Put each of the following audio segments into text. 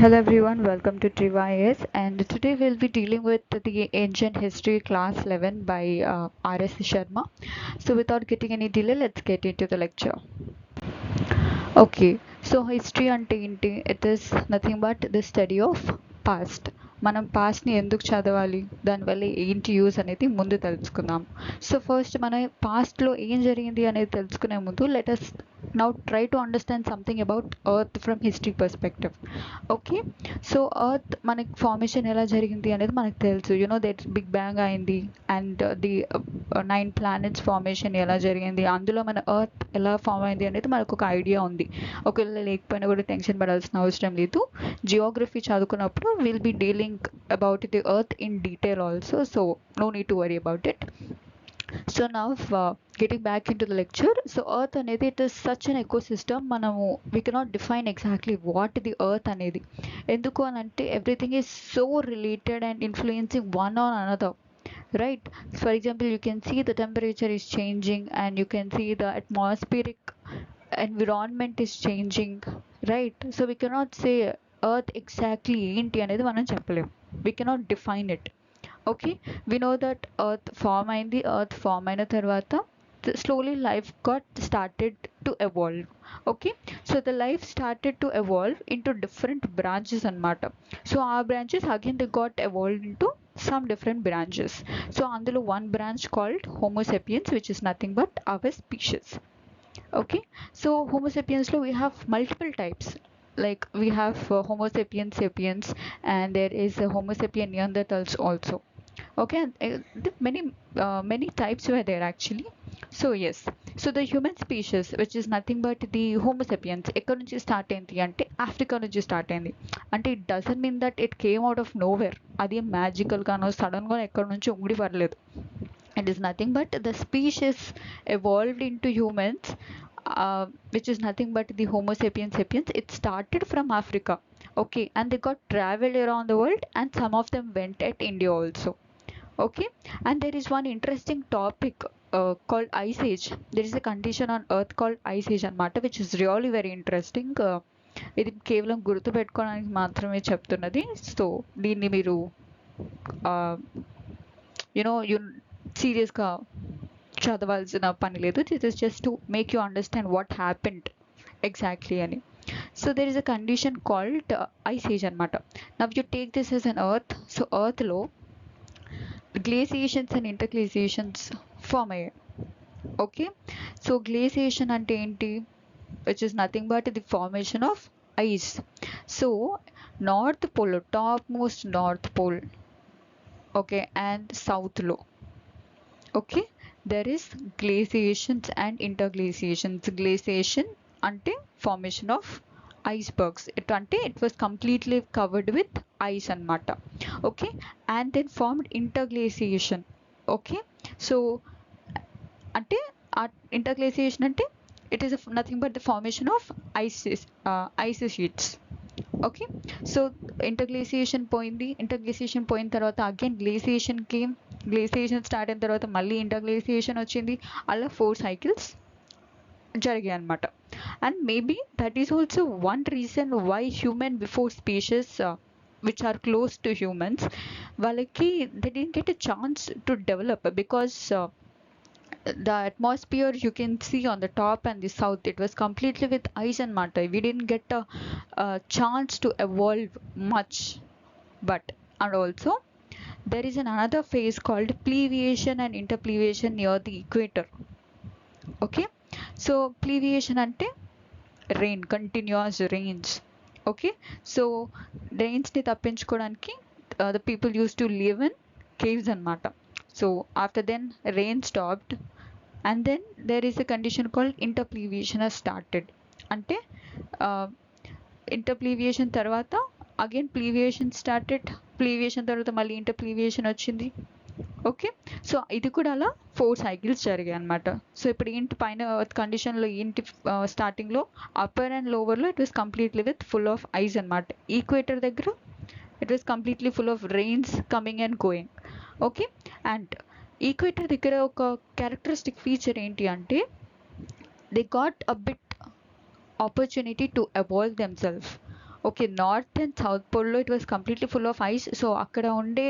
Hello everyone, welcome to Triva ias, and today we'll be dealing with the ancient history class 11 by RS.Sharma. So without getting any delay, let's get into the lecture. Okay, so history ante ఏంటి? It is nothing but the study of past. మనం పాస్ట్ని ఎందుకు చదవాలి, దానివల్ల ఏంటి use అనేది ముందు తెలుసుకుందాం. So first మన పాస్ట్లో ఏం జరిగింది అనేది తెలుసుకునే ముందు let us now try to understand something about earth from history perspective. Okay, so earth మనకి ఫార్మేషన్ ఎలా జరిగింది అనేది మనకు తెలుసు. దట్ బిగ్ బ్యాంగ్ అయింది అండ్ ది 9 ప్లానెట్స్ ఫార్మేషన్ ఎలా జరిగింది, అందులో మన ఎర్త్ ఎలా ఫామ్ అయింది అనేది మనకు ఒక ఐడియా ఉంది. ఒకవేళ లేకపోయినా కూడా టెన్షన్ పడాల్సిన అవసరం లేదు. జియోగ్రఫీ చదువుకున్నప్పుడు will be dealing about the earth in detail also, so no need to worry about it. So now getting back into the lecture, so earth అనేది it is such an ecosystem. మనము we cannot define exactly what the earth అనేది, ఎందుకు అని అంటే everything is so related and influencing one on another, right? For example, you can see the temperature is changing and you can see the atmospheric environment is changing, right? So we cannot say earth exactly ఏంటి అనేది మనం చెప్పలేము, we cannot define it. Okay, we know that earth form అయింది. earth form అయిన తర్వాత slowly life got started to evolve. Okay, so the life started to evolve into different branches అన్నమాట. So our branches again they got evolved into some different branches. So అందులో one branch called homo sapiens, which is nothing but our species. Okay, so homo sapiens lo we have multiple types, like we have homo sapiens sapiens, and there is a homo sapien neanderthals also. Okay, and, many types were there actually. So yes, so the human species, which is nothing but the homo sapiens, ఎక్కడ నుంచి start అయింది అంటే Africa నుంచి start అయింది. అంటే it doesn't mean that it came out of nowhere, అది magical గానో సడన్గా ఎక్కడి నుంచి ఊడి పడలేదు. It is nothing but the species evolved into humans, which is nothing but the homo sapiens sapiens. It started from Africa. Okay, and they got traveled around the world and some of them went at India also. Okay, and there is one interesting topic called ice age. There is a condition on earth called ice age anamata, which is really very interesting. ఇది కేవలం గుర్తుపెట్టుకోవడానికి మాత్రమే చెప్తున్నది. So దీన్ని మీరు you సీరియస్గా చదవాల్సిన పని లేదు. This is just to make you understand what happened exactly అని. So there is a condition called ice age అనమాట. Now you take this as on earth. So ఎర్త్లో గ్లేసియేషన్స్ అండ్ ఇంటర్గ్లేసియేషన్స్ ఫామ్ అయ్యాయి. Okay, so glaciation అంటే ఏంటి? Which is nothing but the formation of ice. So north pole, top most north pole, okay, and సౌత్లో, okay, there is glaciations and interglaciations. Glaciation ante formation of icebergs. It was completely covered with ice anamata. Okay, and then formed interglaciation. Okay, so ante interglaciation ante it is nothing but the formation of ice sheets. Okay, so interglaciation పోయింది. Interglaciation పోయిన తర్వాత again glaciation came. Glaciation start అయిన తర్వాత మళ్ళీ ఇంటర్గ్లేసియేషన్ వచ్చింది. అలా 4 cycles జరిగాయి అనమాట. And maybe that is also one reason why human before species which are close to humans, వాళ్ళకి they didn't get a chance to develop because the atmosphere you can see on the top and the south, it was completely with ice and matter. We didn't get a chance to evolve much. But and also there is another phase called pleviation and interpleviation near the equator. Okay, so pleviation ante rain, continuous rains. Okay, so rains ni tappinchukodaniki the people used to live in caves anamata. So after then rain stopped, and then there is a condition called interpleviation has started. Ante interpleviation tarvata again pleviation started. Pleviation tarvata malli interpleviation వచ్చింది. Okay, so ఇది కూడా అలా 4 cycles జరిగాయి అనమాట. So ఇప్పుడు ఏంటి పైన కండిషన్లో ఏంటి, స్టార్టింగ్లో అప్పర్ అండ్ లోవర్లో it was completely with full of ice అనమాట. ఈక్వేటర్ దగ్గర it was completely full of rains coming and going. Okay, and equator దగ్గర ఒక క్యారెక్టరిస్టిక్ ఫీచర్ ఏంటి అంటే they got a bit opportunity to evolve themselves. Okay, north and south పోల్లో it was completely full of ice. So అక్కడ ఉండే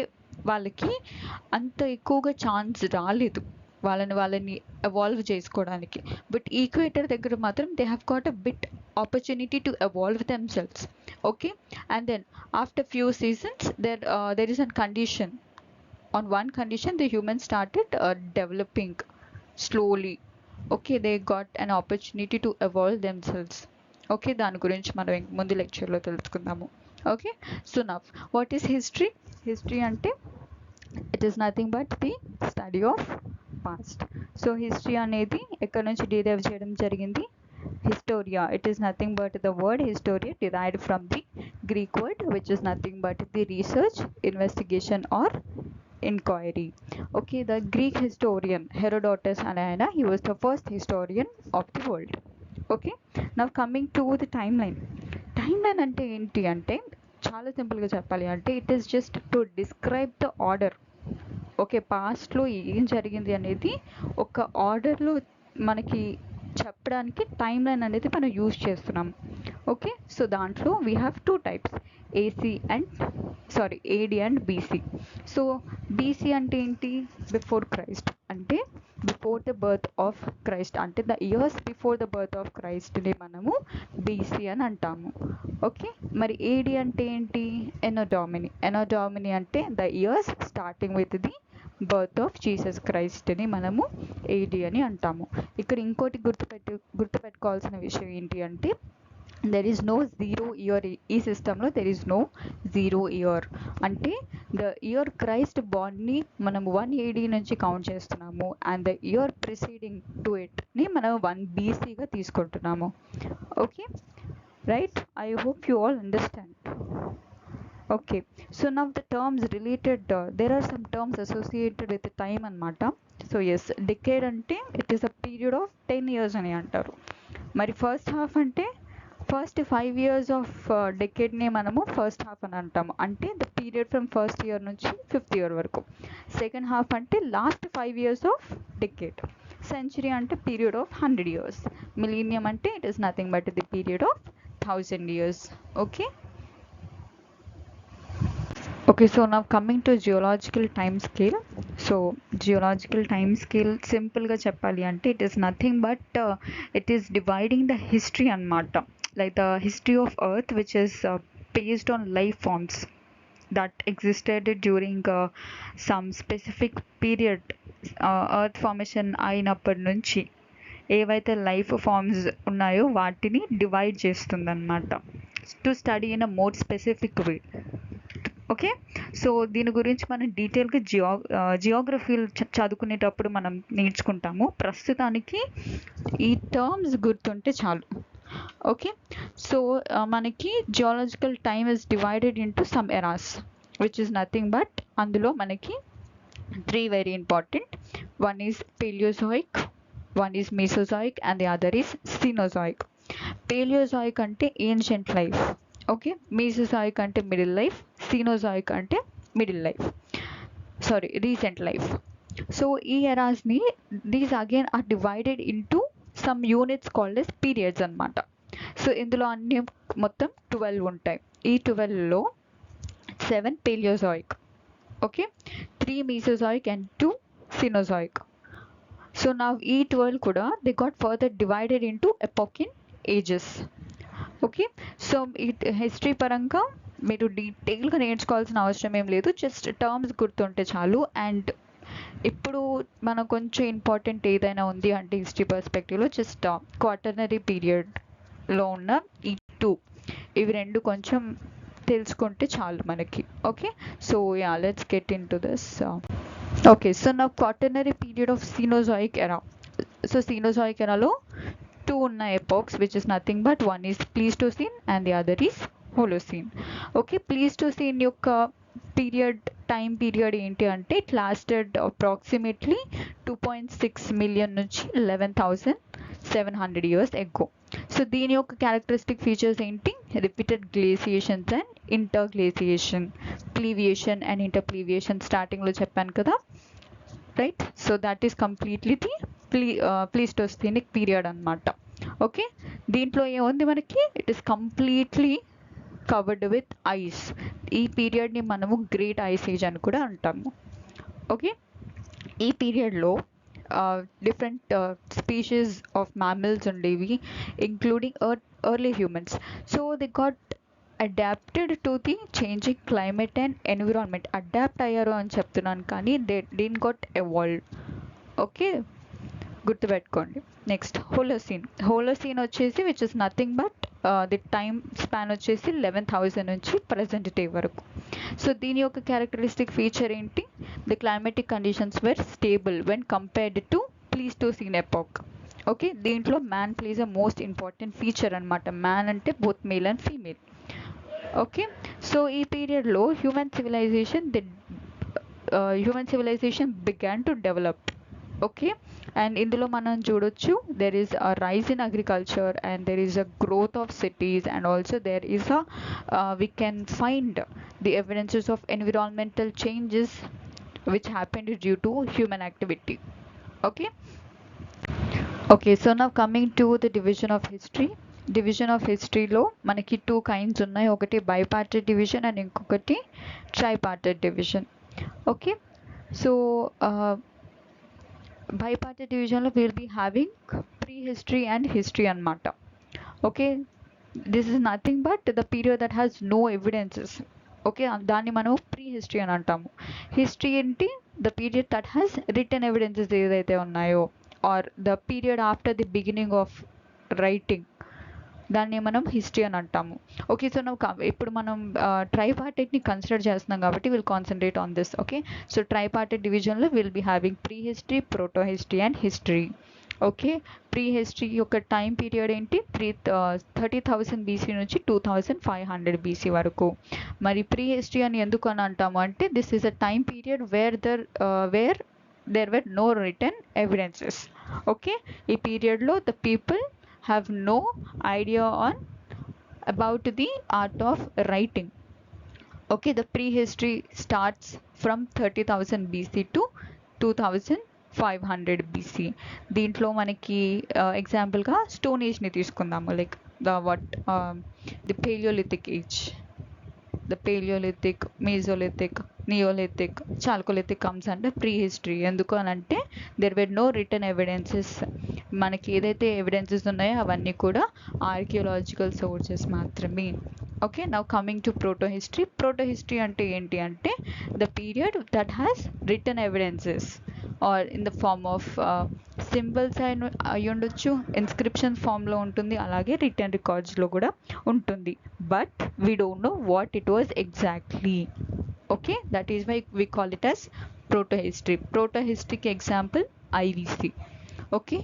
వాళ్ళకి అంత ఎక్కువగా ఛాన్స్ రాలేదు వాళ్ళని ఎవాల్వ్ చేసుకోవడానికి. బట్ ఈక్వేటర్ దగ్గర మాత్రం they have got a bit opportunity to evolve themselves. Okay, and then after few seasons there is a condition. On one condition the humans started developing slowly. Okay, they got an opportunity to evolve themselves. Okay, దాని గురించి మనం ముందు లెక్చర్లో తెలుసుకుందాము. Okay, so now what is history? History అంటే it is nothing but the study of past. So history అనేది ఎక్కడి నుంచి డిరైవ్ చేయడం జరిగింది? Historia. It is nothing but the word historia derived from the Greek word which is nothing but the research, investigation or inquiry. Okay, the Greek historian Herodotus and he was the first historian of the world. Okay, now coming to the timeline. Timeline అంటే ఏంటి అంటే చాలా సింపుల్గా చెప్పాలి అంటే it is just to describe the order. Okay, పాస్ట్లో ఏం జరిగింది అనేది ఒక ఆర్డర్లో మనకి చెప్పడానికి టైమ్ లైన్ అనేది మనం యూజ్ చేస్తున్నాం. ఓకే, సో దాంట్లో we have two types, AD and BC. So BC అంటే ఏంటి? బిఫోర్ క్రైస్ట్, అంటే before the birth of Christ, అంటే the years before the birth of క్రైస్ట్ని మనము బీసీ అని అంటాము. ఓకే, మరి ఏడి అంటే ఏంటి? ఎనోడామిని అంటే the years starting with the birth of Jesus క్రైస్ట్ని మనము ఏడి అని అంటాము. ఇక్కడ ఇంకోటి గుర్తుపెట్టుకోవాల్సిన విషయం ఏంటి అంటే there is no zero year. ఈ సిస్టంలో there is no zero year. అంటే ద ఇయర్ క్రైస్ట్ బార్న్ని మనం 1 AD నుంచి కౌంట్ చేస్తున్నాము and the year preceding to ఇట్ని మనం 1 BCగా తీసుకుంటున్నాము. Okay, right? I hope you all understand. Okay, so now the terms related, there are some terms associated with the time anamata. So yes, decade ante it is a period of 10 years ani antaru. Mari first half ante first 5 years of decade ni manamu first half ani antamu, ante the period from first year nunchi 5th year varaku. Second half ante last 5 years of decade. Century ante period of 100 years. Millennium ante it is nothing but the period of 1000 years. Okay. Okay, so now coming to geological time scale. So geological time scale simple ga cheppali ante it is nothing but it is dividing the history anamata, like the history of earth which is based on life forms that existed during some specific period. Earth formation అయినప్పటి నుంచి ఏవైతే life forms ఉన్నాయో వాటిని divide చేస్తుంది అనమాట, to study in a more specific way. Okay, so దీని గురించి మనం డీటెయిల్గా జియోగ్రఫీలు చదువుకునేటప్పుడు మనం నేర్చుకుంటాము. ప్రస్తుతానికి ఈ టర్మ్స్ గుర్తుంటే చాలు. ఓకే, సో మనకి geological time is divided into some eras which is nothing but అందులో మనకి 3 very important. One is Paleozoic, one is Mesozoic and the other is Cenozoic. Paleozoic అంటే ఏన్షియంట్ లైఫ్. ఓకే, మీసోజోయిక్ అంటే middle life, Cenozoic అంటే recent life. So ఈ ఎరాస్ని these again are divided into some units called as periods అనమాట. So ఇందులో అన్ని మొత్తం 12 ఉంటాయి. ఈ 12లో 7 పేలియోజోయిక్, ఓకే, 3 మీసోజోయిక్ అండ్ 2 సినోజోయిక్. సో నా ఈ 12 కూడా they got further divided into epoch in ages. Okay, so history పరంగా మీరు డీటెయిల్గా నేర్చుకోవాల్సిన అవసరం ఏం లేదు, జస్ట్ టర్మ్స్ గుర్తుంటే చాలు. అండ్ ఇప్పుడు మనం కొంచెం ఇంపార్టెంట్ ఏదైనా ఉంది అంటే హిస్టరీ పర్స్పెక్టివ్లో జస్ట్ క్వాటర్నరీ పీరియడ్లో ఉన్న ఈ 2, ఇవి 2 కొంచెం తెలుసుకుంటే చాలు మనకి. Okay, so yeah let's get in to this. Okay, so నా క్వాటర్నరీ పీరియడ్ ఆఫ్ సినోజోయిక్ ఎరా. సో సినోజోయిక్ ఎరాలో 2 ఉన్న ఎపోక్స్ which is nothing but one is Pleistocene and the other is హోలోసీన్. Okay, Pleistocene యొక్క టైం పీరియడ్ ఏంటి అంటే ఇట్ లాస్టెడ్ అప్రాక్సిమేట్లీ 2.6 మిలియన్ నుంచి 11,700 years ఎగో. So దీని యొక్క characteristic features ఏంటి? Repeated glaciations and interglaciation, pluviation and interpluviation స్టార్టింగ్లో చెప్పాను కదా, right? So that is completely the Pleistocenic period అనమాట. ఓకే, దీంట్లో ఏముంది మనకి? It is completely covered with ice. ఈ పీరియడ్ని మనము గ్రేట్ ఐస్ ఏజ్ అని కూడా అంటాము. ఓకే, ఈ పీరియడ్లో డిఫరెంట్ స్పీషీస్ ఆఫ్ మ్యామల్స్ ఉండేవి, including early humans. So they got adapted to the changing climate and environment. Adapt అయ్యారు అని చెప్తున్నాను కానీ they didn't got evolved. Okay, గుర్తుపెట్టుకోండి. నెక్స్ట్ హోలోసీన్ వచ్చేసి which is nothing but the time span వచ్చేసి 11,000 నుంచి present day వరకు. సో దీని యొక్క క్యారెక్టరిస్టిక్ ఫీచర్ ఏంటి? The climatic conditions were stable when compared to Pleistocene epoch. Okay, దీంట్లో man plays a most important feature అనమాట. Man అంటే both male and female. Okay, so ఈ పీరియడ్లో human civilization began to develop. Okay, and ఇందులో మనం చూడొచ్చు there is a rise in agriculture and there is a growth of cities and also there is a we can find the evidences of environmental changes which happened due to human activity. Okay, so now coming to the division of హిస్టరీలో మనకి 2 kinds ఉన్నాయి. ఒకటి bipartite division and ఇంకొకటి tripartite division. Okay, so bipartite డివిజన్లో will be having prehistory and history అనమాట. Okay, this is nothing but the period that has no evidences. Okay, దాన్ని మనం prehistory అని అంటాము. హిస్టరీ ఏంటి? The period that has written evidences ఏదైతే ఉన్నాయో or the period after the beginning of writing, దాన్ని మనం హిస్టరీ అని అంటాము. ఓకే, సో ఇప్పుడు మనం ట్రైపార్టెడ్ని కన్సిడర్ చేస్తున్నాం కాబట్టి will concentrate on this. Okay, so tripartite డివిజన్లో will be having prehistory, protohistory and history. Okay, prehistory యొక్క టైం పీరియడ్ ఏంటి? 30,000 బీసీ నుంచి 2,500 బీసీ వరకు. మరి ప్రీ హిస్టరీ అని ఎందుకు అని అంటాము అంటే this is a time period where there were no written evidences. Okay, ఈ పీరియడ్లో the people have no idea about the art of writing. Okay, the prehistory starts from 30,000 BC to 2,500 BC. దీంట్లో మనకి ఎగ్జాంపుల్గా స్టోన్ ఏజ్ని తీసుకుందాము. Like the Palaeolithic age, the Paleolithic, Mesolithic, Neolithic, Chalcolithic comes under prehistory. ఎందుకు అని అంటే there were no written evidences. మనకి ఏదైతే evidences ఉన్నాయో అవన్నీ కూడా ఆర్కియోలాజికల్ సోర్సెస్ మాత్రమే. Okay, now coming to protohistory అంటే ఏంటి అంటే the period that has written evidences are in the form of symbols అయి ఉండొచ్చు, ఇన్స్క్రిప్షన్ ఫామ్లో ఉంటుంది, అలాగే రిటర్న్ రికార్డ్స్లో కూడా ఉంటుంది. But we don't know what it was exactly. Okay, that is why we call it as ప్రోటోహిస్టరీకి example IVC. Okay,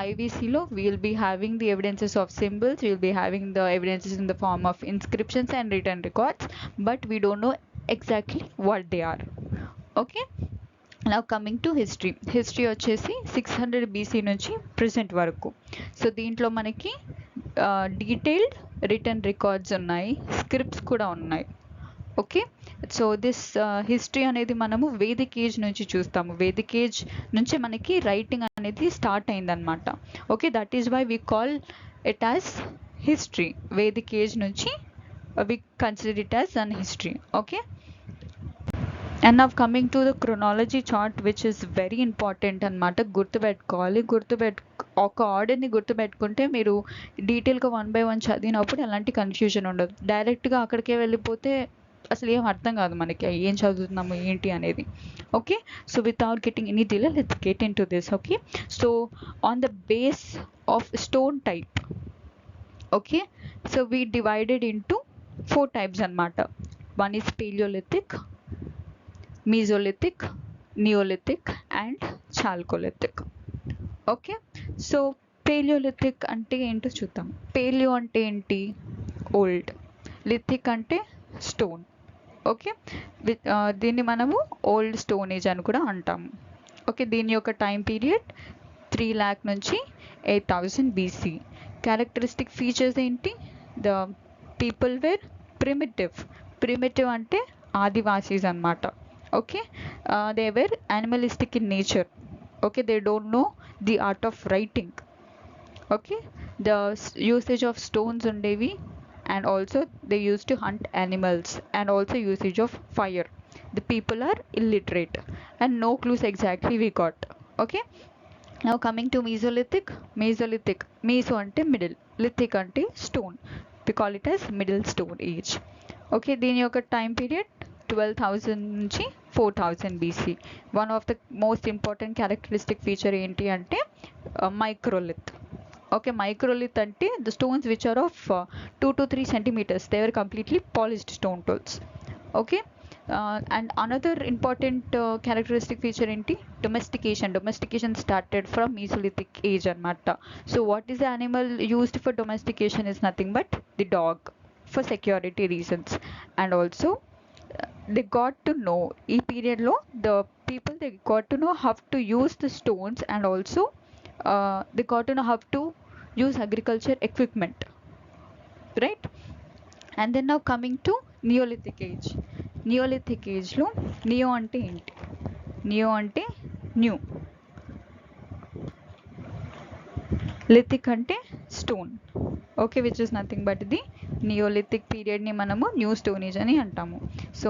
IVC-lo we will be having the evidences of symbols, we will be having the evidences in the form of inscriptions and written records, but we don't know exactly what they are. Okay, now coming to history వచ్చేసి 600 BC నుంచి present వరకు. So దీంట్లో మనకి detailed return records ఉన్నాయి, scripts కూడా ఉన్నాయి. Okay, so this history అనేది మనము వేదిక్ ఏజ్ నుంచి చూస్తాము. వేదిక్ ఏజ్ నుంచి మనకి రైటింగ్ అనేది స్టార్ట్ అయిందనమాట. Okay, that is why we call it as history. Vedic age నుంచి we consider it as an history. Okay, and now coming to the chronology chart which is very important అనమాట. గుర్తుపెట్టుకోవాలి. ఒక ఆర్డర్ని గుర్తుపెట్టుకుంటే మీరు డీటెయిల్గా 1 by 1 చదివినప్పుడు ఎలాంటి కన్ఫ్యూజన్ ఉండదు. డైరెక్ట్గా అక్కడికే వెళ్ళిపోతే అసలు ఏం అర్థం కాదు మనకి ఏం చదువుతున్నాము ఏంటి అనేది. Okay, so without getting any delay let's get in to this. Okay, so on the base of stone type, okay, so we divided into 4 types అనమాట. One is paleolithic, mesolithic, neolithic and chalcolithic. Okay, so paleolithic అంటే ఏంటో చూద్దాం. Paleo అంటే ఏంటి? Old. Lithic అంటే stone. Okay, దీన్ని మనము old stone age అని కూడా అంటాము. ఓకే, దీని యొక్క టైం పీరియడ్ 3 lakh నుంచి 8,000 BC. క్యారెక్టరిస్టిక్ ఫీచర్స్ ఏంటి? ద పీపుల్ వేర్ ప్రిమిటివ్ అంటే ఆదివాసీస్ అనమాట. Okay, they were animalistic in nature. Okay, they don't know the art of writing. Okay, the usage of stones ఉండేవి and also they used to hunt animals, and also usage of fire. The people are illiterate and no clues exactly we got. Okay, now coming to Mesolithic. Meso ante middle, lithic ante stone. We call it as middle stone age. Okay, దీని యొక్క time period 12,000 నుంచి 4,000 BC. One of the most important characteristic feature ఏంటి అంటే మైక్రోలిత్. Okay, microlith ante the stones which are of 2 to 3 centimeters, they were completely polished stone tools. Okay, and another important characteristic feature enti domestication started from Mesolithic age anamata. So what is the animal used for domestication is nothing but the dog, for security reasons. And also they got to know e period lo the people, they got to know how to use the stones, and also they got to know how to use agriculture equipment, right? And then now coming to Neolithic age. Neolithic age lo neo ante enti, neo ante new, lithic ante stone. Okay, which is nothing but the Neolithic period ni manamu new stone age ani antamu. So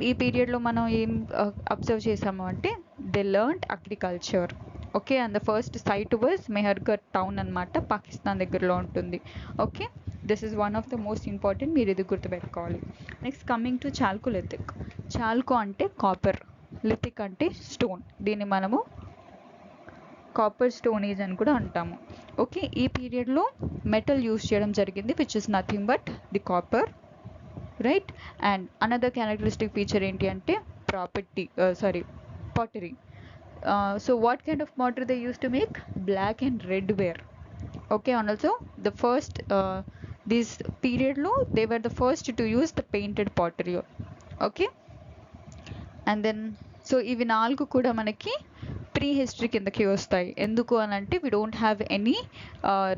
ఈ period లో మనం ఏం observe చేసాము అంటే they learned agriculture. Okay, and the first site was Mehrgarh town అనమాట, పాకిస్తాన్ దగ్గరలో ఉంటుంది. Okay, this is one of the most important, మీరు ఇది గుర్తుపెట్టుకోవాలి. Next coming to chalcolithic. Chalco అంటే కాపర్, లిథిక్ అంటే స్టోన్. దీన్ని మనము కాపర్ స్టోన్ ఏజ్ అని కూడా అంటాము. ఓకే, ఈ పీరియడ్లో మెటల్ యూస్ చేయడం జరిగింది, which is nothing but the copper, right? And another characteristic feature ఏంటి అంటే pottery. So what kind of pottery they used to make? Black and red ware. Okay, and also the first this period lo they were the first to use the painted pottery. Okay, and then so ఇవి నాలుగు కూడా మనకి pre history కిందకి వస్తాయి. ఎందుకు అని అంటే we don't have any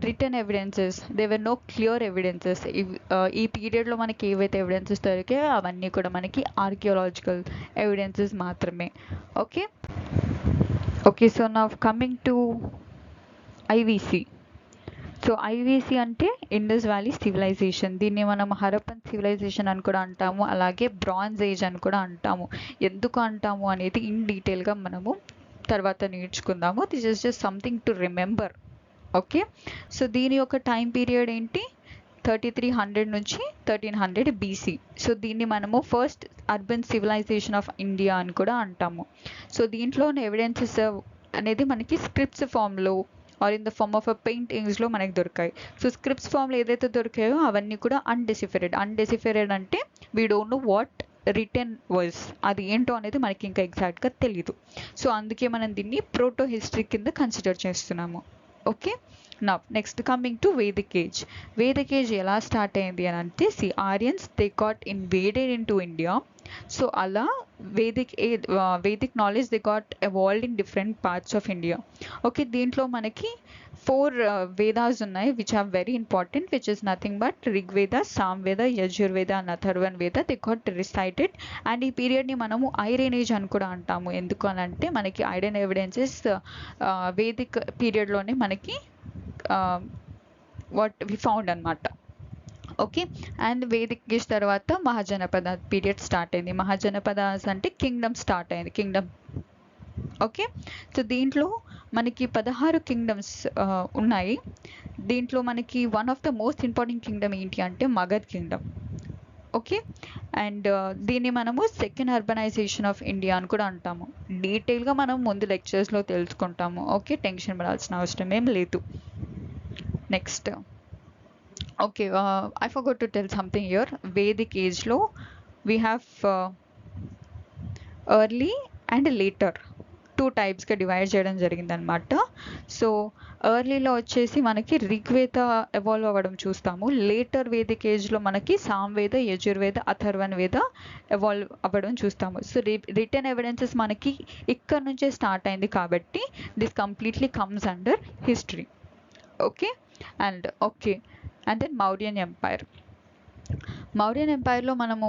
written evidences, they were no clear evidences. ఈ పీరియడ్లో మనకి ఏవైతే ఎవిడెన్సెస్ దొరికాయో అవన్నీ కూడా మనకి ఆర్కియోలాజికల్ ఎవిడెన్సెస్ మాత్రమే. Okay, okay, so now coming to IVC. So IVC అంటే ఇండస్ వ్యాలీ సివిలైజేషన్. దీన్ని మనం హరప్పన్ సివిలైజేషన్ అని కూడా అంటాము, అలాగే బ్రాంజ్ ఏజ్ అని కూడా అంటాము. ఎందుకు అంటాము అనేది ఇన్ డీటెయిల్గా మనము తర్వాత నేర్చుకుందాము. This is just something to remember. Okay, so దీని యొక్క టైం పీరియడ్ ఏంటి? 3300 నుంచి 1300 BC. సో దీన్ని మనము first urban civilisation of India అని కూడా అంటాము. సో దీంట్లో ఎవిడెన్సెస్ అనేది మనకి స్క్రిప్ట్స్ ఫామ్లో or in the form of a పెయింటింగ్స్లో మనకి దొరికాయి. సో స్క్రిప్ట్స్ ఫామ్లో ఏదైతే దొరికాయో అవన్నీ కూడా అన్డెసిఫైరెడ్ అంటే we don't know what return was, అది ఏంటో అనేది మనకి ఇంకా ఎగ్జాక్ట్గా తెలీదు. సో అందుకే మనం దీన్ని ప్రోటో హిస్టరీ కింద కన్సిడర్ చేస్తున్నాము. Okay, now next coming to Vedic age. Vedic age ఎలా స్టార్ట్ అయింది అని అంటే Aryans they got invaded in to India. So అలా Vedic knowledge they got evolved in different parts of India. Okay, దీంట్లో మనకి 4 వేదాస్ ఉన్నాయి which are very important, which is nothing but Rigveda, Samaveda, Yajurveda and Atharvana Veda. They got recited. And ఈ పీరియడ్ని మనము iron age అని కూడా అంటాము. ఎందుకు అని అంటే మనకి ఐరన్ ఎవిడెన్సెస్ వేదిక్ పీరియడ్లోనే మనకి వాట్ వి ఫౌండ్ అనమాట. ఓకే, అండ్ వేదిక్ ఏజ్ తర్వాత మహాజనపద పీరియడ్ స్టార్ట్ అయింది. మహాజనపదాస్ అంటే కింగ్డమ్ స్టార్ట్ అయింది, కింగ్డమ్. ఓకే, సో దీంట్లో మనకి 16 కింగ్డమ్స్ ఉన్నాయి. దీంట్లో మనకి one of the most important Kingdom ఏంటి అంటే మగధ్ కింగ్డమ్. ఓకే, అండ్ దీన్ని మనము సెకండ్ అర్బనైజేషన్ ఆఫ్ ఇండియా అని కూడా అంటాము. డీటెయిల్గా మనం ముందు లెక్చర్స్లో తెలుసుకుంటాము. ఓకే, టెన్షన్ పడాల్సిన అవసరం ఏం లేదు. Next, okay, I forgot to tell something here. Vedic age లో we have early and later 2 టైప్స్గా divide చేయడం జరిగిందనమాట. సో ఎర్లీలో వచ్చేసి మనకి ఋగ్వేద ఎవాల్వ్ అవ్వడం చూస్తాము. లేటర్ వేదిక్ ఏజ్లో మనకి సామ్వేద, యజుర్వేద, అథర్వణ వేద ఎవాల్వ్ అవ్వడం చూస్తాము. సో రిటర్న్ ఎవిడెన్సెస్ మనకి ఇక్కడ నుంచే స్టార్ట్ అయింది కాబట్టి this completely comes under history. Okay, and then Mauryan empire. Mauryan ఎంపైర్లో మనము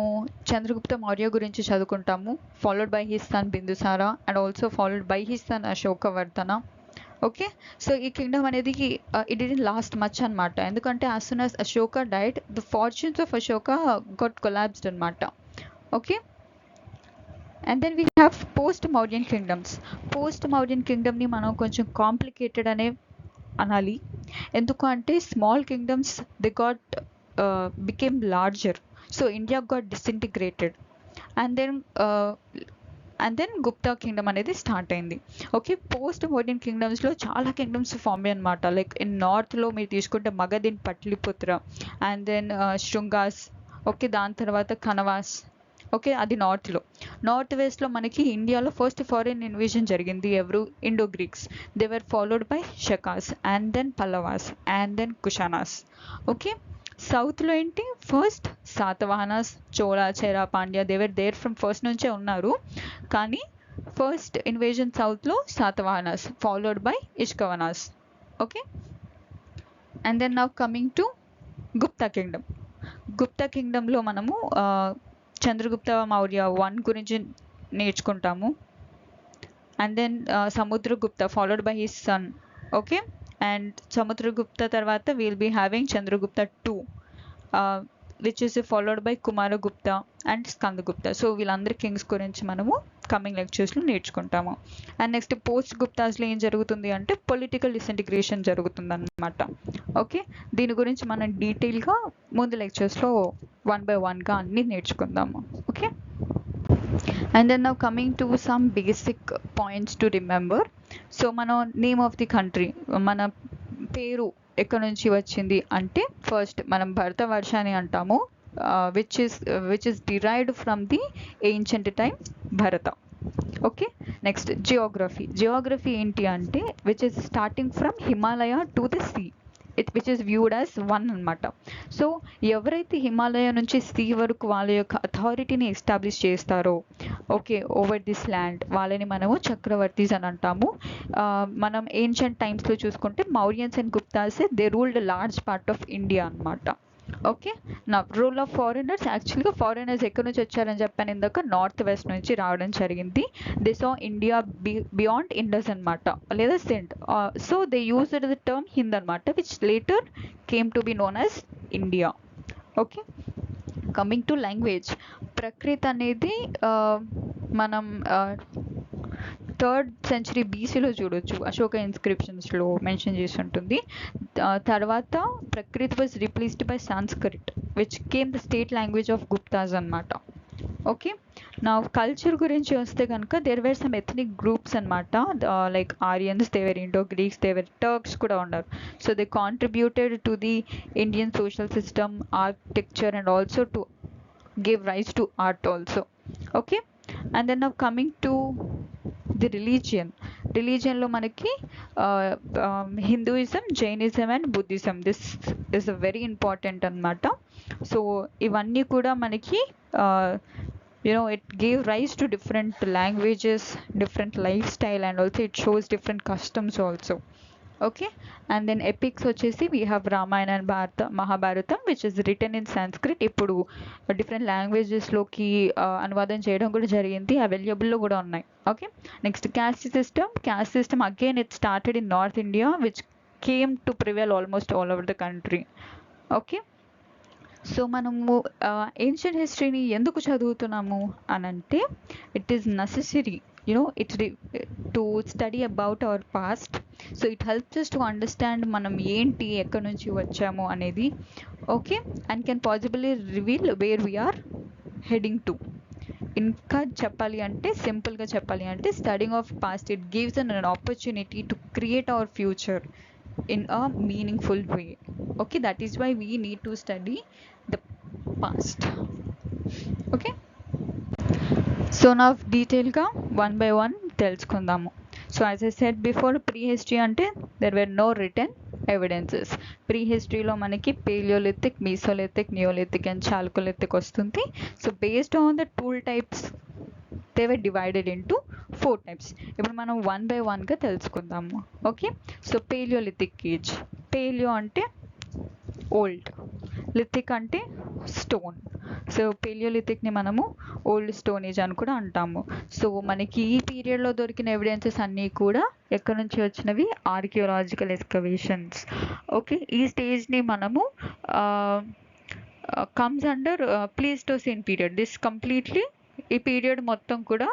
చంద్రగుప్త మౌర్య గురించి చదువుకుంటాము, followed by his son Bindusara and also followed by his son Ashokavardhana. Okay. So ఈ కింగ్డమ్ అనేది ఇట్ డిడ్ంట్ లాస్ట్ మచ్ అనమాట. ఎందుకంటే as soon as Ashoka died the fortunes of Ashoka got collapsed అనమాట. Okay. And then we have post Mauryan kingdoms. Post Mauryan కింగ్డమ్ని మనం కొంచెం complicated అనే అనాలి. ఎందుకు అంటే small kingdoms they got became larger. So India got disintegrated and then Gupta kingdom అనేది start అయింది. ఓకే. పోస్ట్ మోడర్న్ కింగ్డమ్స్లో చాలా కింగ్డమ్స్ ఫామ్ అయ్యాయి అనమాట. లైక్ ఇన్ నార్త్లో మీరు తీసుకుంటే మగధిన్, పట్లిపుత్ర అండ్ దెన్ శృంగాస్. ఓకే. దాని తర్వాత కనవాస్. ఓకే. అది నార్త్లో. నార్త్ వెస్ట్లో మనకి ఇండియాలో ఫస్ట్ ఫారిన్ ఇన్వేజన్ జరిగింది ఎవరు? Indo Greeks. They were followed by Shakas and then Pallavas and then Kushanas. Okay. సౌత్లో ఏంటి? First Satavahanas, Chola, Chera, Pandya they were there from first నుంచే ఉన్నారు. కానీ ఫస్ట్ ఇన్వేజన్ సౌత్లో Satavahanas followed by Ikshvakus. Okay. And then now coming to Gupta kingdom. Gupta కింగ్డమ్లో మనము చంద్రగుప్త మౌర్య 1 గురించి నేర్చుకుంటాము. And then Samudragupta followed by his son. Okay. And Samudragupta తర్వాత will be having Chandragupta 2 which is followed by Kumaragupta and Skandagupta. So వీళ్ళందరి కింగ్స్ గురించి మనము కమింగ్ లెక్చర్స్లో నేర్చుకుంటాము. అండ్ నెక్స్ట్ పోస్ట్ గుప్తాస్లో ఏం జరుగుతుంది అంటే పొలిటికల్ డిసింటిగ్రేషన్ జరుగుతుంది అనమాట. ఓకే. దీని గురించి మనం డీటెయిల్గా ముందు లెక్చర్స్లో 1 by 1గా అన్నీ నేర్చుకుందాము. Okay. And then now coming to some basic points to remember. So మనం నేమ్ ఆఫ్ ది కంట్రీ, మన పేరు ఎక్కడి నుంచి వచ్చింది అంటే ఫస్ట్ మనం భరతవర్ష అని అంటాము, which is derived from the ancient time Bharata. Okay. Next geography ఏంటి అంటే which is starting from Himalaya to the sea, which is viewed as 1 అనమాట. సో ఎవరైతే హిమాలయ నుంచి సీ వరకు వాళ్ళ యొక్క అథారిటీని ఎస్టాబ్లిష్ చేస్తారో ఓకే ఓవర్ దిస్ ల్యాండ్, వాళ్ళని మనము చక్రవర్తీస్ అని అంటాము. మనం ఏన్షియంట్ టైమ్స్లో చూసుకుంటే Mauryans and Guptas they ruled large part of India అనమాట. ఓకే. నా రూల్ ఆఫ్ ఫారినర్స్, యాక్చువల్గా ఫారినర్స్ ఎక్కడి నుంచి వచ్చారని చెప్పాను ఇందాక, నార్త్ వెస్ట్ నుంచి రావడం జరిగింది. They saw India beyond Indus అనమాట, లేదా Sind. So they used the term Hind అనమాట, which later came to be known as India. Okay. Coming to language, Prakrit అనేది మనం 3rd century BCలో చూడొచ్చు, అశోక ఇన్స్క్రిప్షన్స్లో మెన్షన్ చేసి ఉంటుంది. తర్వాత Prakrit was replaced by Sanskrit which came the state language of Guptas అనమాట. ఓకే. నా కల్చర్ గురించి వస్తే కనుక there were some ethnic groups అనమాట, like Aryans, they were Indo Greeks, they were Turks కూడా ఉన్నారు. So they contributed to the Indian social system, architecture and also to give rise to art also. Okay. And then now coming to the రిలీజియన్లో మనకి Hinduism, Jainism and Buddhism, this is a very important అనమాట. So ఇవన్నీ కూడా మనకి it gave rise to different languages, different lifestyle and also it shows different customs also. Okay. And then epics వచ్చేసి we have Ramayana and Mahabharatam which is written in Sanskrit. ఇప్పుడు different లాంగ్వేజెస్లోకి అనువాదం చేయడం కూడా జరిగింది, అవైలబుల్లో కూడా ఉన్నాయి. Okay. Next caste system again it started in north India which came to prevail almost all over the country. Okay. So మనము ancient హిస్టరీని ఎందుకు చదువుతున్నాము అని అంటే it is necessary to study about our past. So it helps us to understand మనం ఏంటి, ఎక్కడి నుంచి వచ్చాము అనేది. Okay. And can possibly reveal where we are heading to. ఇంకా చెప్పాలి అంటే సింపుల్గా చెప్పాలి అంటే studying of past it gives an opportunity to create our future in a meaningful way. Okay, that is why we need to study the past. Okay. So నా డీటెయిల్గా 1 by 1 తెలుసుకుందాము. So as I said before, prehistory అంటే there were no written evidences. ప్రీ హిస్టరీలో మనకి paleolithic, mesolithic, neolithic and chalcolithic వస్తుంది. So based on the tool types they were divided into 4 types. ఇప్పుడు మనం 1 by 1గా తెలుసుకుందాము. Okay. So paleolithic age, paleo అంటే ఓల్డ్, లిథిక్ అంటే స్టోన్. సో పేలియోలిథిక్ని మనము ఓల్డ్ స్టోన్ ఏజ్ అని కూడా అంటాము. సో మనకి ఈ పీరియడ్లో దొరికిన ఎవిడెన్సెస్ అన్నీ కూడా ఎక్కడి నుంచి వచ్చినవి? Archaeological excavations. ఓకే, ఈ స్టేజ్ని మనము comes under Pleistocene period. This completely ఈ పీరియడ్ మొత్తం కూడా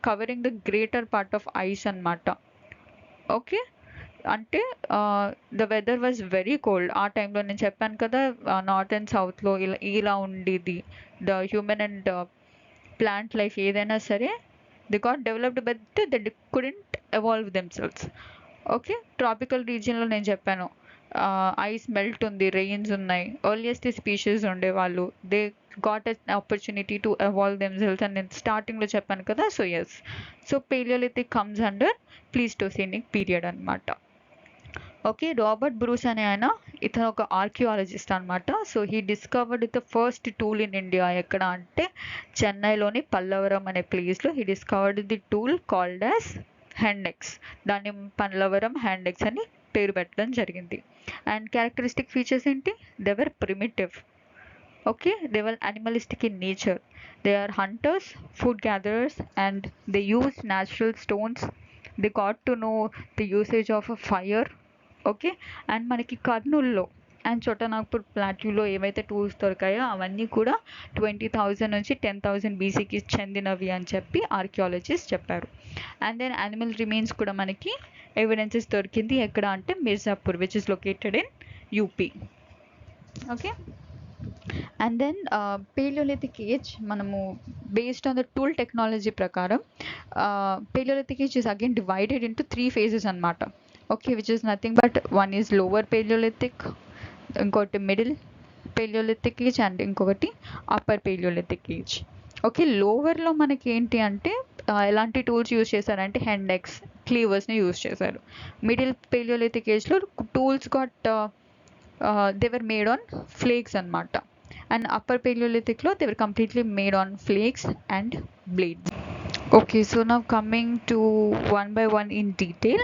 covering the greater part of ice అన్నమాట. ఓకే, అంటే the weather was very cold ఆ టైంలో. నేను చెప్పాను కదా, నార్త్ అండ్ సౌత్లో ఇలా ఉండేది. The human and plant life ఏదైనా సరే, they got developed but they couldn't evolve themselves. Okay, tropical రీజియన్లో నేను చెప్పాను ఐస్ మెల్ట్ ఉంది, రెయిన్స్ ఉన్నాయి. ఎర్లియస్ట్ స్పీషీస్ ఉండేవాళ్ళు, they got an opportunity to evolve themselves అని నేను స్టార్టింగ్లో చెప్పాను కదా. So yes, so paleolithic comes under Pleistocenic period అనమాట. ఓకే, రాబర్ట్ బ్రూస్ అనే ఆయన, ఇతను ఒక ఆర్కియాలజిస్ట్ అనమాట. So he discovered the first tool in India. ఎక్కడ అంటే చెన్నైలోని పల్లవరం అనే ప్లేస్లో he discovered the tool called as hand axe. దాన్ని పల్లవరం హ్యాండెక్స్ అని పేరు పెట్టడం జరిగింది. అండ్ క్యారెక్టరిస్టిక్ ఫీచర్స్ ఏంటి? They were primitive. Okay, they were animalistic in nature. They are hunters, food gatherers, and they use natural stones. They got to know the usage of a fire. Okay, and మనకి కర్నూల్లో and Chotanagpur ప్లాట్యూలో ఏవైతే tools దొరికాయో అవన్నీ కూడా 20,000 నుంచి 10,000 బీసీకి చెందినవి అని చెప్పి ఆర్కియాలజిస్ట్ చెప్పారు. అండ్ దెన్ యానిమల్ రిమైన్స్ కూడా మనకి ఎవిడెన్సెస్ దొరికింది. ఎక్కడ అంటే Mirzapur, which is located in UP. Okay, and then paleolithic age మనము based on the tool technology ప్రకారం paleolithic age is again divided into 3 phases అనమాట. Okay, which is nothing but one is lower paleolithic, ఇంకోటి middle paleolithic age and ఇంకొకటి upper paleolithic age. Okay, లోవర్లో మనకి ఏంటి అంటే ఎలాంటి టూల్స్ యూజ్ చేశారంటే హెండెక్స్, క్లీవర్స్ని యూజ్ చేశారు. మిడిల్ పేలియోలిథిక్ ఏజ్లో tools got they were made on flakes అనమాట. అండ్ అప్పర్ పేలియోలిథిక్లో they were completely made on flakes and blades. Okay, so now coming to one by one in detail.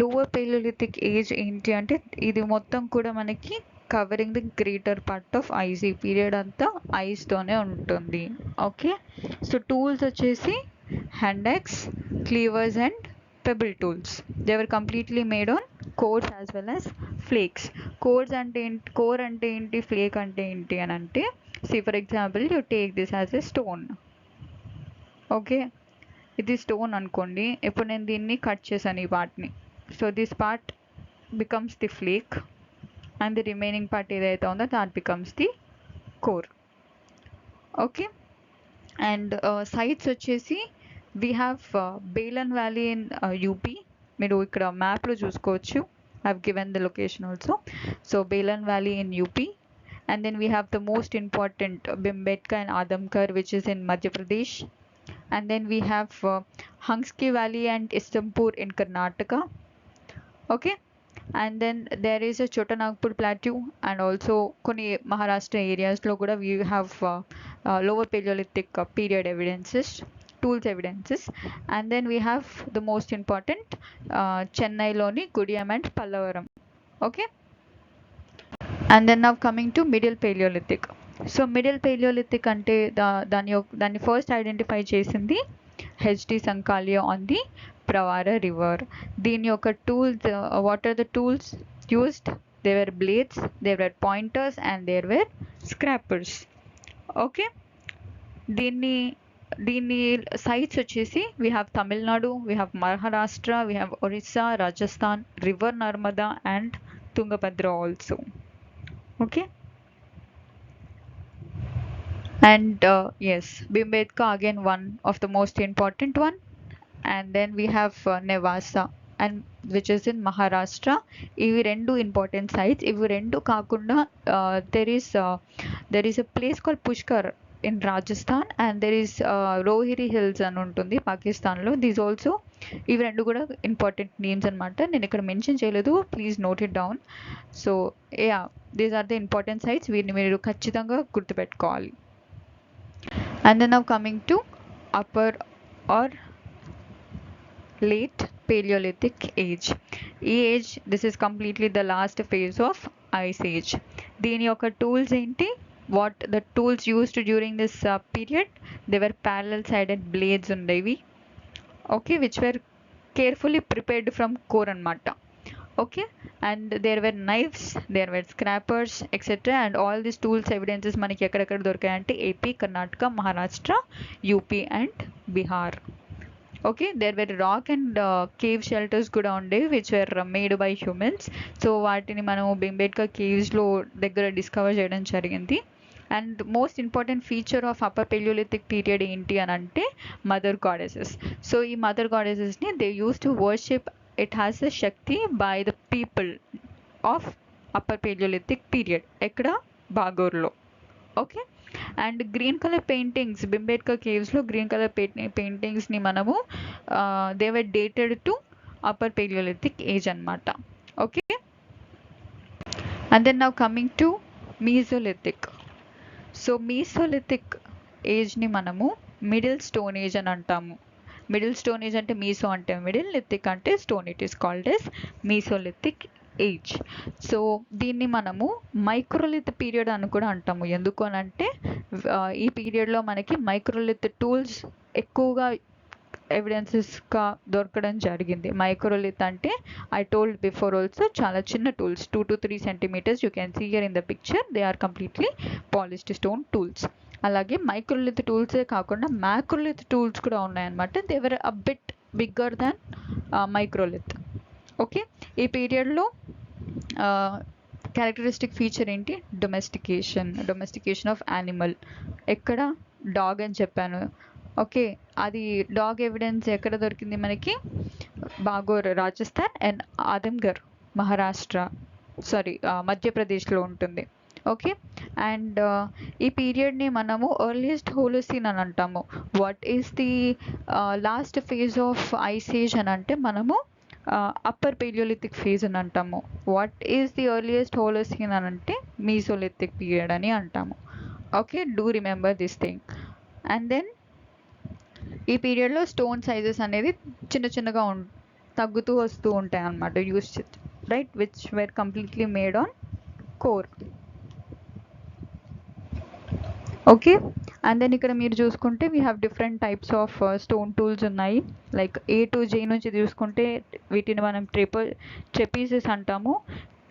Lower Paleolithic age ఏంటి అంటే ఇది మొత్తం కూడా మనకి covering the greater part of ice. ఈ period అంతా ఐస్తోనే ఉంటుంది. ఓకే, సో టూల్స్ వచ్చేసి hand axe, cleavers and pebble tools. They were completely made on cores as well as flakes. Cores అంటే ఏంటి, కోర్ అంటే ఏంటి, ఫ్లేక్ అంటే ఏంటి అని అంటే, see for example you take this as a stone. Okay, ఇది స్టోన్ అనుకోండి. ఇప్పుడు నేను దీన్ని కట్ చేశాను ఈ పార్ట్ని. So this part becomes the flake and the remaining part ఏదైతే ఉందో that becomes the core. Okay, and sites వచ్చేసి we have Belan valley in UP. మీరు ఇక్కడ మ్యాప్లో చూసుకోవచ్చు. I have given the location also. So Belan valley in UP. And then we have the most important Bhimbetka and Adamkar, which is in Madhya Pradesh. And then we have Hangski Valley and Istampur in Karnataka. Okay, and then there is a Chotanagpur Plateau and also koni Maharashtra areas lo kuda we have lower Paleolithic period evidences, tools evidences. And then we have the most important Chennai loni Kudiyam and Pallavaram. Okay, and then now coming to middle Paleolithic. So middle paleolithic అంటే దాన్ని first identify చేసింది H D Sankalia on the Pravara river. దీని యొక్క tools, what are the tools used? They were blades, they were pointers and there were scrapers. Okay, దీన్ని sites వచ్చేసి we have Tamil Nadu, we have Maharashtra, we have Orissa, Rajasthan, river Narmada and Tungabhadra also. Okay, and yes, Bhimbetka again one of the most important one. And then we have Nevasa and which is in Maharashtra. ఇవి రెండు important sites. ఇవి రెండు కాకుండా there is a place called Pushkar in Rajasthan and there is Rohiri Hills అని ఉంటుంది పాకిస్తాన్లో. These also, ఇవి రెండు కూడా ఇంపార్టెంట్ నేమ్స్ అనమాట. నేను ఇక్కడ మెన్షన్ చేయలేదు, please note it down. So yeah, these are the important sites. వీటిని మీరు ఖచ్చితంగా గుర్తుపెట్టుకోవాలి. And then now coming to upper or late palaeolithic age. ఈ age, this is completely the last phase of ice age. దీని యొక్క tools ఏంటి? what the tools used during this period, they were parallel sided blades ఉండేవి, okay, which were carefully prepared from core anamata. Okay, and there were knives, there were scrapers, etc. And all these tools evidences మనకి ఎక్కడెక్కడ దొరికాయంటే AP, Karnataka, Maharashtra, UP and Bihar. Okay, there were rock and cave shelters కూడా ఉండేవి which were made by humans. So వాటిని మనం బెంబేడ్కా కేవ్స్లో దగ్గర discover చేయడం జరిగింది. And most important feature of upper palaeolithic period ఏంటి అని అంటే మదర్ గాడెసెస్. సో ఈ మదర్ గాడెసెస్ని they use to worship, it has a shakti by the people of upper palaeolithic period, ఎక్కడ బాగోర్లో. Okay, and green colour paintings, Bhimbetka కేవ్స్లో green colour పెయింటింగ్స్ని మనము they were dated to upper palaeolithic age అనమాట. Okay, and then now coming to mesolithic. So mesolithic ఏజ్ని మనము middle stone age అని అంటాము. మిడిల్ స్టోన్ ఏజ్ అంటే మీసో అంటే మిడిల్, లిథిక్ అంటే stone, it is called as Mesolithic age. So దీన్ని మనము మైక్రోలిత్ పీరియడ్ అని కూడా అంటాము. ఎందుకు అని అంటే ఈ పీరియడ్లో మనకి మైక్రోలిత్ టూల్స్ ఎక్కువగా ఎవిడెన్సెస్గా దొరకడం జరిగింది. మైక్రోలిత్ అంటే ఐ టోల్డ్ బిఫోర్ ఆల్సో చాలా చిన్న tools, 2 to 3 centimeters. You can see here in the picture, they are completely polished stone tools. అలాగే మైక్రోలిత్ టూల్సే కాకుండా మ్యాక్రోలిత్ టూల్స్ కూడా ఉన్నాయన్నమాట. They were a bit bigger than microlith. Okay, ఈ పీరియడ్లో characteristic feature ఏంటి? Domestication of animal. ఎక్కడ? Dog అని చెప్పాను. ఓకే, అది డాగ్ ఎవిడెన్స్ ఎక్కడ దొరికింది మనకి? బాగోర్, రాజస్థాన్ అండ్ ఆదమ్ఘర్, మహారాష్ట్ర, మధ్యప్రదేశ్లో ఉంటుంది. ఓకే, అండ్ ఈ పీరియడ్ని మనము ఎర్లియస్ట్ హోలోసీన్ అని అంటాము. What is the last phase of ice age అని అంటే మనము అప్పర్ పెలియోలిథిక్ ఫేజ్ అని అంటాము. What is the earliest Holocene అని అంటే మీసోలిథిక్ పీరియడ్ అని అంటాము. Okay, do remember this thing. And then ఈ పీరియడ్లో స్టోన్ సైజెస్ అనేది చిన్న చిన్నగా తగ్గుతూ వస్తూ ఉంటాయి అన్నమాట, use right, which were completely made on core. Okay, and then ఇక్కడ మీరు చూసుకుంటే we have different types of stone tools ఉన్నాయి. లైక్ A to J నుంచి చూసుకుంటే వీటిని మనం ట్రెపీసెస్ అంటాము.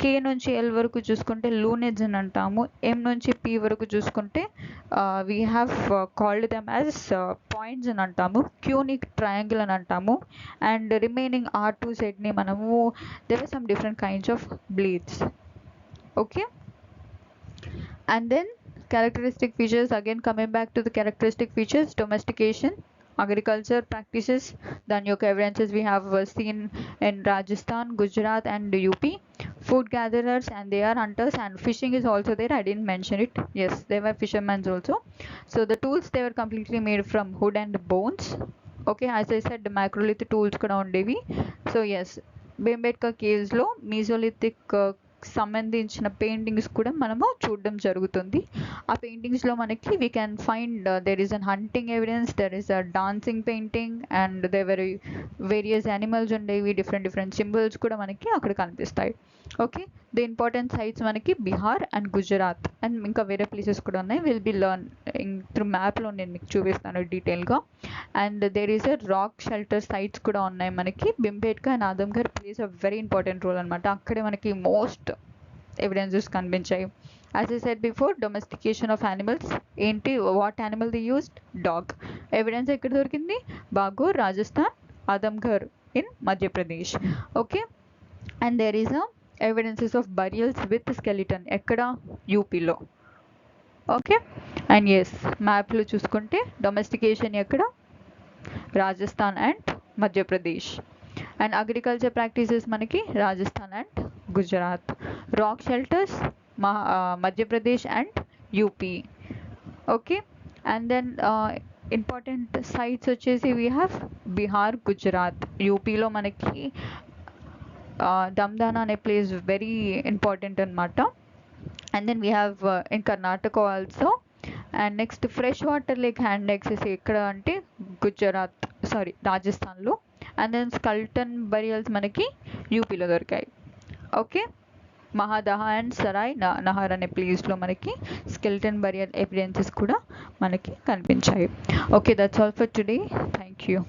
K నుంచి L వరకు చూసుకుంటే లూనెడ్స్ అని అంటాము. M నుంచి P వరకు చూసుకుంటే we have called them as points అని అంటాము. Qని ట్రయాంగిల్ అని అంటాము. అండ్ రిమైనింగ్ R to Zని మనము there are some different kinds of blades. Okay, and then characteristic features, again coming back to the characteristic features, domestication, agriculture practices, then your evidences we have seen in Rajasthan, Gujarat and UP. Food gatherers and they are hunters, and fishing is also there, I didn't mention it. Yes, they were fishermen also. So the tools, they were completely made from wood and bones. Okay, as I said, the macrolithic tools kuda undevi. So yes, Bembetka caves lo mesolithic సంబంధించిన paintings కూడా మనము చూడడం జరుగుతుంది. ఆ పెయింటింగ్స్లో మనకి we can find there is an hunting evidence, there is a dancing painting, and there were various animals ఉండేవి, different symbols కూడా మనకి అక్కడ కనిపిస్తాయి. ఓకే, ది ఇంపార్టెంట్ సైట్స్ మనకి బీహార్ అండ్ గుజరాత్ అండ్ ఇంకా వేరే ప్లేసెస్ కూడా ఉన్నాయి. విల్ బి లర్న్ త్రూ మ్యాప్లో నేను మీకు చూపిస్తాను డీటెయిల్గా. And there is a rock shelter sites కూడా ఉన్నాయి మనకి. Bhimbetka and Adamgarh plays a very important role అనమాట. అక్కడే మనకి మోస్ట్ ఎవిడెన్సెస్ కనిపించాయి. As I said before, domestication of animals ఏంటి? What animal they used? Dog. Evidence ఎక్కడ దొరికింది? Bagor, Rajasthan, Adamgarh in Madhya Pradesh. Okay, and there is a evidences of burials with skeleton, ఎక్కడ? యూపీలో. Okay, and yes, మ్యాప్లో చూసుకుంటే డొమెస్టికేషన్ ఎక్కడ? Rajasthan and Madhya Pradesh. And agriculture practices మనకి Rajasthan and Gujarat. Rock shelters Madhya Pradesh and UP. Okay, and then important sites వచ్చేసి వీ హ్యావ్ బీహార్, గుజరాత్. యూపీలో మనకి దమ్దానా అనే ప్లేస్ వెరీ ఇంపార్టెంట్ అనమాట. And then we have in Karnataka also. And next fresh water lake hand axes ఎక్కడ అంటే రాజస్థాన్లో. And then స్కల్టన్ burials మనకి యూపీలో దొరికాయి. ఓకే, మహాదహ అండ్ సరాయ్ నహర్ అనే ప్లేస్లో మనకి స్కెల్టన్ బరియల్ ఎవిడెన్సెస్ కూడా మనకి కనిపించాయి. Okay, that's all for today. Thank you.